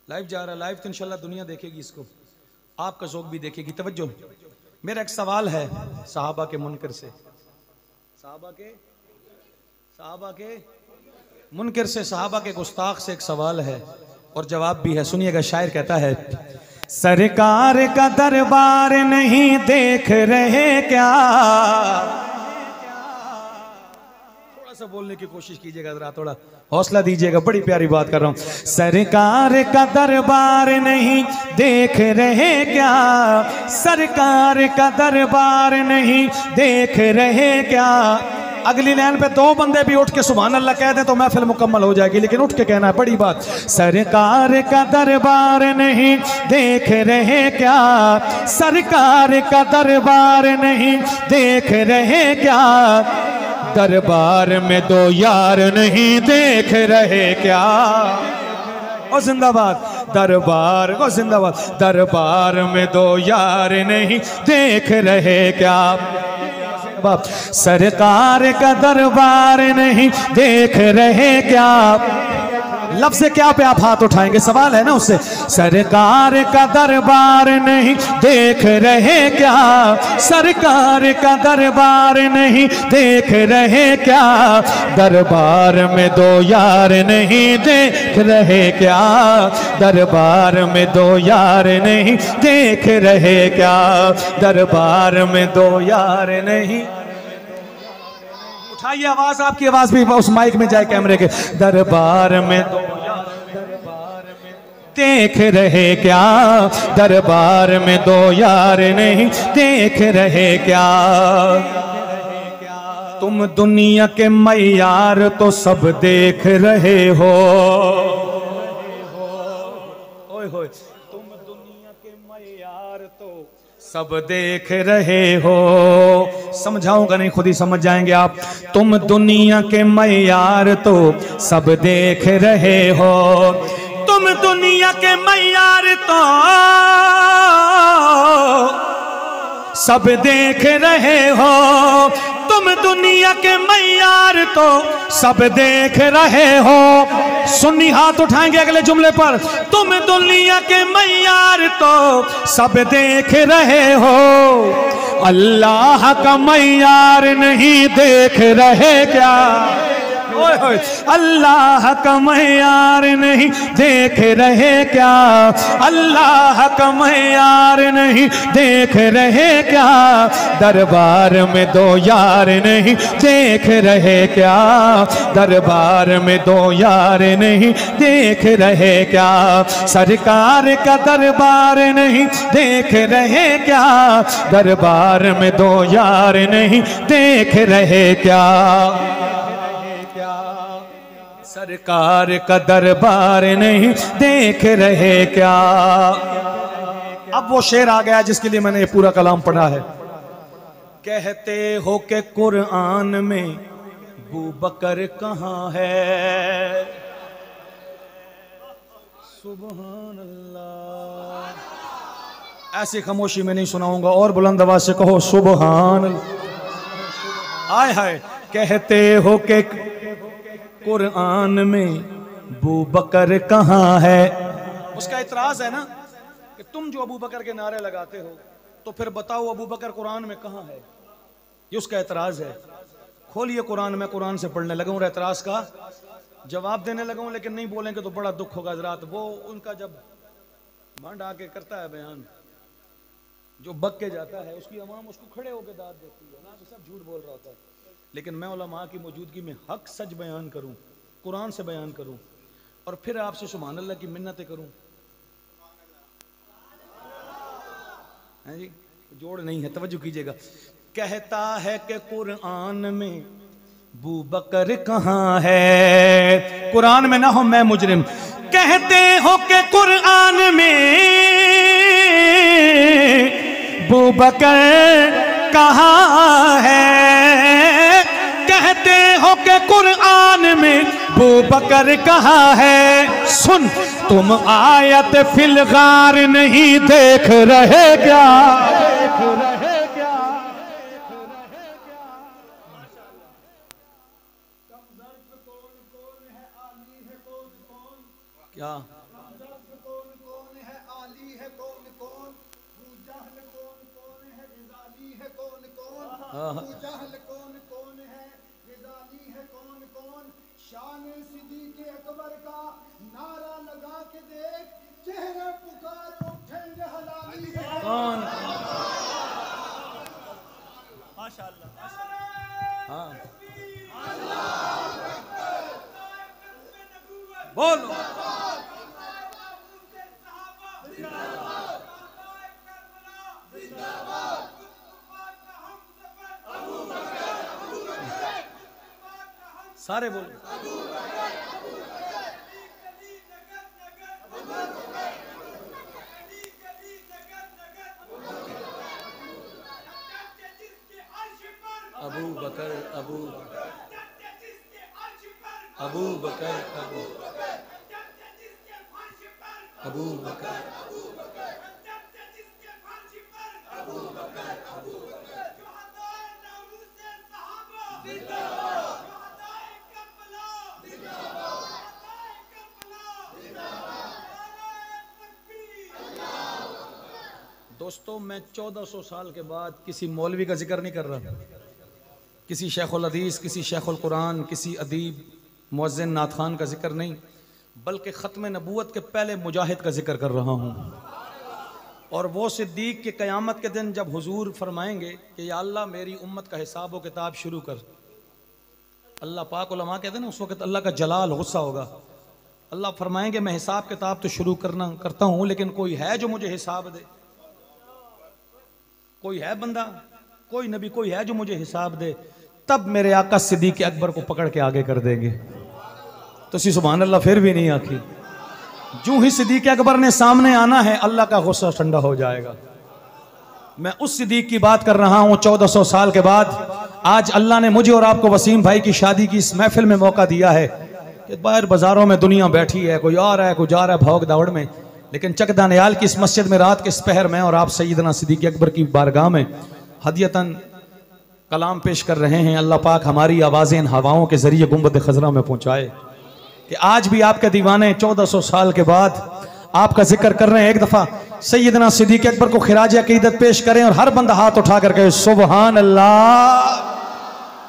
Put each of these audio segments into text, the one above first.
Live जा रहा है, लाइव तो इंशाल्लाह दुनिया देखेगी इसको, आपका ज़ौक़ भी देखेगी। तवज्जो, मेरा एक सवाल है सहाबा के मुनकर से, सहाबा के मुनकर से, सहाबा के गुस्ताख से एक सवाल है और जवाब भी है। सुनिएगा, शायर कहता है, सरकार का दरबार नहीं देख रहे क्या। थोड़ा सा बोलने की कोशिश कीजिएगा, जरा थोड़ा हौसला दीजिएगा, बड़ी प्यारी बात कर रहा हूं। सरकार का दरबार नहीं देख रहे क्या, सरकार का दरबार नहीं देख रहे क्या। अगली लाइन पे दो बंदे भी उठ के सुभान अल्लाह कह दें तो महफिल मुकम्मल हो जाएगी, लेकिन उठ के कहना है, बड़ी बात। सरकार का दरबार नहीं देख रहे क्या, सरकार का दरबार नहीं देख रहे क्या, दरबार में दो यार नहीं देख रहे क्या। ओ जिंदाबाद दरबार, ओ जिंदाबाद, दरबार में दो यार नहीं देख रहे क्या। सरकार का दरबार नहीं देख रहे क्या, लफ्ज़ क्या पे आप हाथ उठाएंगे, सवाल है ना उससे। सरकार का दरबार नहीं देख रहे क्या, सरकार का दरबार नहीं देख रहे क्या, दरबार में दो यार नहीं देख रहे क्या, दरबार में दो यार नहीं देख रहे क्या, दरबार में दो यार नहीं। उठाइए आवाज, आपकी आवाज भी उस माइक में जाए कैमरे के। दरबार में दो यार देख रहे क्या, दरबार में दो यार नहीं देख रहे क्या। तुम दुनिया के मयार तो सब देख रहे हो, ओए होए, तुम दुनिया के मयार तो सब देख रहे हो। समझाऊंगा नहीं, खुद ही समझ जाएंगे आप। तुम दुनिया के मयार तो सब देख रहे हो, तुम दुनिया के मयार तो सब देख रहे हो, तुम दुनिया के मयार तो सब देख रहे हो। सुन्नी हाथ उठाएंगे अगले जुमले पर। तुम दुनिया के मयार तो सब देख रहे हो, अल्लाह का मयार नहीं देख रहे क्या। ओए होए, अल्लाह का मयार नहीं देख रहे क्या, अल्लाह का मयार नहीं देख रहे क्या, दरबार में दो यार नहीं देख रहे क्या, दरबार में दो यार नहीं देख रहे क्या, सरकार का दरबार नहीं देख रहे क्या, दरबार में दो यार नहीं देख रहे क्या। सरकार का दरबार नहीं देख रहे क्या। अब वो शेर आ गया जिसके लिए मैंने ये पूरा कलाम पढ़ा है। कहते हो कि कुरान में अबू बकर कहाँ है, सुभान अल्लाह। ऐसी खामोशी में नहीं सुनाऊंगा, और बुलंद आवाज से कहो सुभान अल्लाह। आय हाय, कहते हो कि कुरान में अबू बकर कहाँ है। उसका इतराज है ना कि तुम जो अबू बकर के नारे लगाते हो तो फिर बताओ अबू बकर कुरान में कहाँ है, ये उसका इतराज है। खोलिए कुरान, मैं कुरान से पढ़ने लगा हूँ, एतराज का जवाब देने लगा हूँ, लेकिन नहीं बोलेंगे तो बड़ा दुख होगा हज़रात। वो उनका जब भंड आके करता है बयान, जो बक के जाता है, उसकी अवाम उसको खड़े होकर दाद देती है ना, तो सब झूठ बोल रहा होता है। लेकिन मैं उलमा की मौजूदगी में हक सच बयान करूं, कुरान से बयान करूं, और फिर आपसे सुभान अल्लाह की मिन्नतें करूं, है जी, जोड़ नहीं है, तवज्जो कीजिएगा। कहता है कि कुरान में अबू बकर कहाँ है, कुरान में ना हो मैं मुजरिम। कहते हो कि कुरान में अबू बकर कहाँ है, कहते हो कि कुरान में अबू बकर कहाँ है। सुन, तुम आयत फिल गार नहीं देख रहे क्या, क्या है कौन कौन, अबू जहल कौन कौन है, गिजाली है कौन कौन, अबू जहल कौन कौन है, गिजाली है कौन कौन। शान सिद्दीक़ अकबर का नारा लगा के देख, चेहरे पुकार उठेंगे हलाली है कौन। माशाअल्लाह। हाँ बोलो। सारे बोलो। अबू बकर अबू अबू बकर अबू अबू बकर दोस्तों, मैं 1400 साल के बाद किसी मौलवी का जिक्र नहीं कर रहा, किसी शेखुल हदीस, किसी शेखुल कुरान, किसी अदीब, मुअज्जिन, नात खान का जिक्र नहीं, बल्कि ख़त्म नबूवत के पहले मुजाहिद का जिक्र कर रहा हूँ। और वो सिद्दीक़ के क़यामत के दिन जब हुजूर फरमाएंगे कि या अल्लाह मेरी उम्मत का हिसाब व किताब शुरू कर, अल्लाह पाक उलमा कहते हैं ना, उस वक्त अल्लाह का जलाल गुस्सा होगा। अल्लाह फरमाएंगे मैं हिसाब किताब तो शुरू करता हूँ, लेकिन कोई है जो मुझे हिसाब दे? कोई है बंदा, कोई नबी, कोई है जो मुझे हिसाब दे? तब मेरे आका सिद्दीक़ अकबर को पकड़ के आगे कर देंगे। तो सुभान अल्लाह फिर भी नहीं आखी। जो ही सिद्दीक़ अकबर ने सामने आना है, अल्लाह का गुस्सा ठंडा हो जाएगा। मैं उस सिद्दीक़ की बात कर रहा हूँ 1400 साल के बाद। आज अल्लाह ने मुझे और आपको वसीम भाई की शादी की इस महफिल में मौका दिया है कि बाहर बाजारों में दुनिया बैठी है, कोई आ रहा है, कोई जा रहा है भाग दौड़ में, लेकिन चकदा नियाल की इस मस्जिद में रात के इस पहर में और आप सैयदना सिद्दीक़ अकबर की बारगाह में हदियतन कलाम पेश कर रहे हैं। अल्लाह पाक हमारी आवाज़ें इन हवाओं के जरिए गुंबद खजरा में पहुंचाए कि आज भी आपके दीवाने 1400 साल के बाद आपका जिक्र कर रहे हैं। एक दफा सैयदना सिद्दीक़ अकबर को खिराज अकीदत पेश करें और हर बंदा हाथ उठा कर कहे सुभान अल्लाह।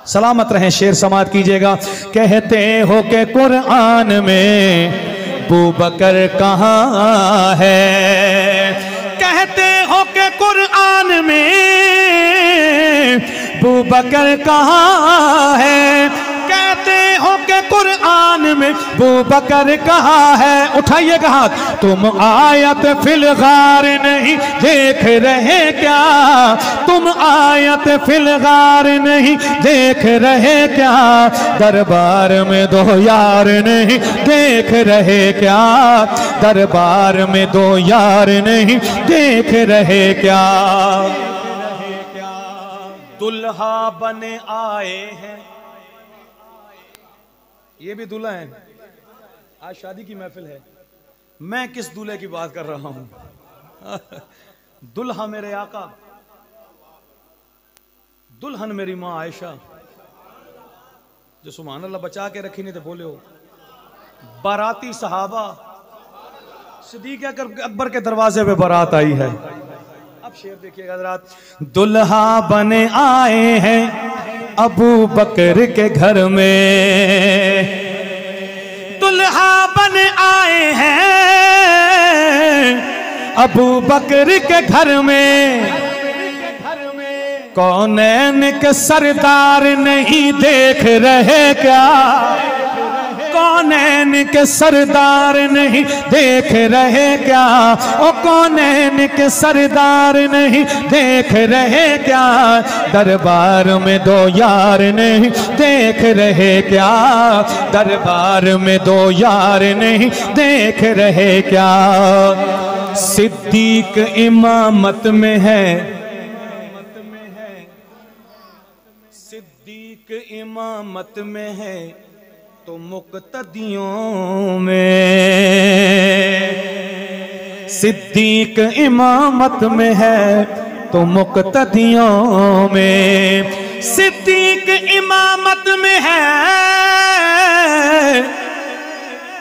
सलामत रहें, शेर समात कीजिएगा। कहते हो के कुरान में अबू बकर कहाँ है, कहते हो के कुरान में अबू बकर कहाँ है, कहते हो के कुरान में अबू बकर कहाँ है। उठाइएगा हाथ। तुम आयत फिल गार नहीं देख रहे क्या, तुम आयत फिल गार नहीं देख रहे क्या, दरबार में दो यार नहीं देख रहे क्या, दरबार में दो यार नहीं देख रहे क्या। दुल्हा बने आए हैं, ये भी दूल्हा है। आज शादी की महफिल है, मैं किस दूल्हे की बात कर रहा हूं? दुल्हा मेरे आका, दुल्हन मेरी मां आयशा, जो सुभान अल्लाह बचा के रखी नहीं तो बोले हो। बाराती सहाबा, सिद्दीक़ अकबर के दरवाजे पे बारात आई है। अब शेर देखिएगा रात। दुल्हा बने आए हैं अबू बकर के घर में, दुल्हा बने आए हैं अबू बकर के घर में, कौनैन के सरदार नहीं देख रहे क्या, कौनैन के सरदार नहीं देख रहे क्या, ओ कौनैन के सरदार नहीं देख रहे क्या, दरबार में दो यार नहीं देख रहे क्या, दरबार में दो यार नहीं देख रहे क्या। सिद्दीक इमामत में है, सिद्दीक इमामत में है तो मुक्तदियों में, सिद्दीक इमामत में है तो मुक्तदियों में, सिद्दीक इमामत में है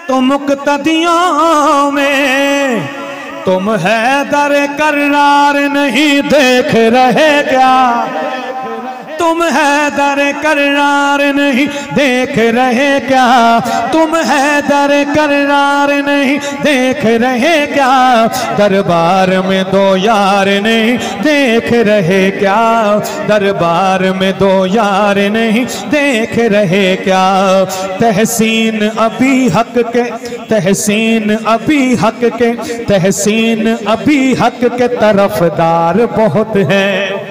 तो मुक्तदियों में, तुम हैदर करार नहीं देख रहे क्या, तुम हैदर करार नहीं देख रहे क्या, तुम हैदर करार नहीं देख रहे क्या, दरबार में दो यार नहीं देख रहे क्या, दरबार में दो यार नहीं देख रहे क्या। तहसीन अभी हक के, तहसीन अभी हक के, तहसीन अभी हक के तरफदार बहुत हैं,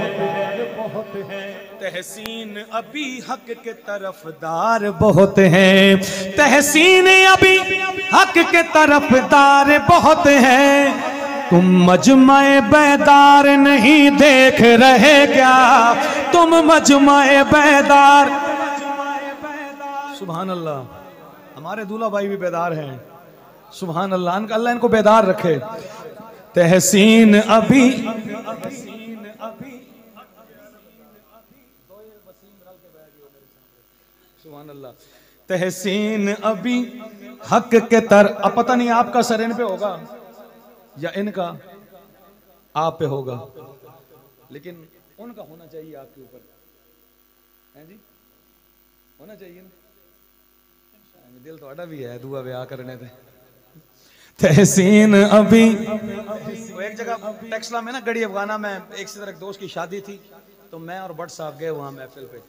तहसीन अभी हक के तरफदार बहुत हैं, तहसीन अभी हक के तरफदार बहुत हैं। तुम मजमाए बेदार नहीं देख रहे क्या, तुम मजमाए बेदार। सुभान अल्लाह, हमारे दूल्हा भाई भी बेदार हैं, सुभान अल्लाह, अल्लाह इनको बेदार रखे। तहसीन अभी, सुभान अल्लाह, तहसीन अभी हक के तर। अब पता नहीं आपका सर इन पे होगा या इनका आप पे होगा, लेकिन उनका होना चाहिए आपके ऊपर, है जी, होना चाहिए ना, दिल थोड़ा भी है दुआ ब्याह करने थे। तहसीन अभी, एक जगह टेक्सला में ना गड़ी अफगाना में एक से तरह दोस्त की शादी थी, तो मैं और भट्ट साहब गए वहां महफिल पे,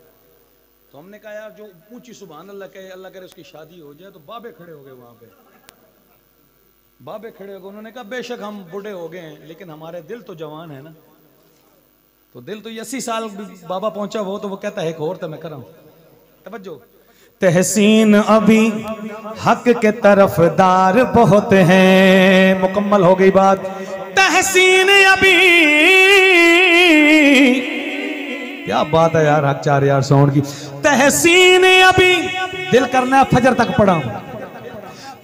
तो हमने कहा यार जो ऊंची सुभान अल्लाह कहे, अल्लाह करे उसकी शादी हो जाए, तो बाबे खड़े हो गए वहां पे, बाबे खड़े हो गए। उन्होंने कहा बेशक हम बूढ़े हो गए हैं लेकिन हमारे दिल तो जवान है ना, तो दिल तो 80 साल बाबा पहुंचा वो, तो वो कहता है एक और तो मैं कराऊं। तवज्जो, तहसीन अभी हक के तरफदार बहुत हैं। मुकम्मल हो गई बात। तहसीन अभी, क्या बात है यार, हक 4 यार साउंड की। तहसीन अभी, दिल करना फजर तक पढ़ा।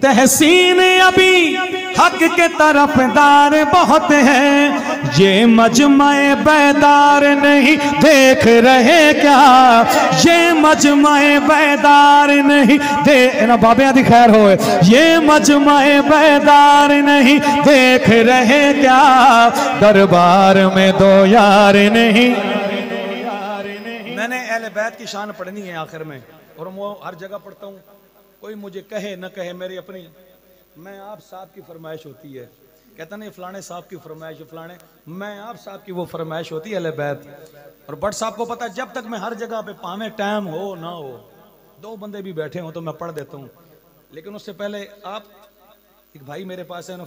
तहसीन अभी हक के तरफदार बहुत हैं, ये मजमाए बेदार नहीं देख रहे क्या, ये मजमाए बेदार नहीं दे ना बाबे आदि खैर हो, ये मजमाए बेदार नहीं देख रहे क्या, दरबार में दो यार नहीं। मैंने अहले बैत की शान पढ़नी है आखिर में, और वो हर जगह पढ़ता हूँ, कोई मुझे कहे न कहे, मेरी अपनी, मैं आप साहब की फरमाइश होती है, कहता नहीं फलाने साहब की फरमाइश, फलाने, मैं आप साहब की वो फरमाइश होती है अहले बैत। और भट्ट साहब को पता है जब तक मैं हर जगह पे पावे टाइम हो ना हो, 2 बंदे भी बैठे हो तो मैं पढ़ देता हूँ, लेकिन उससे पहले आप, एक भाई मेरे पास है ना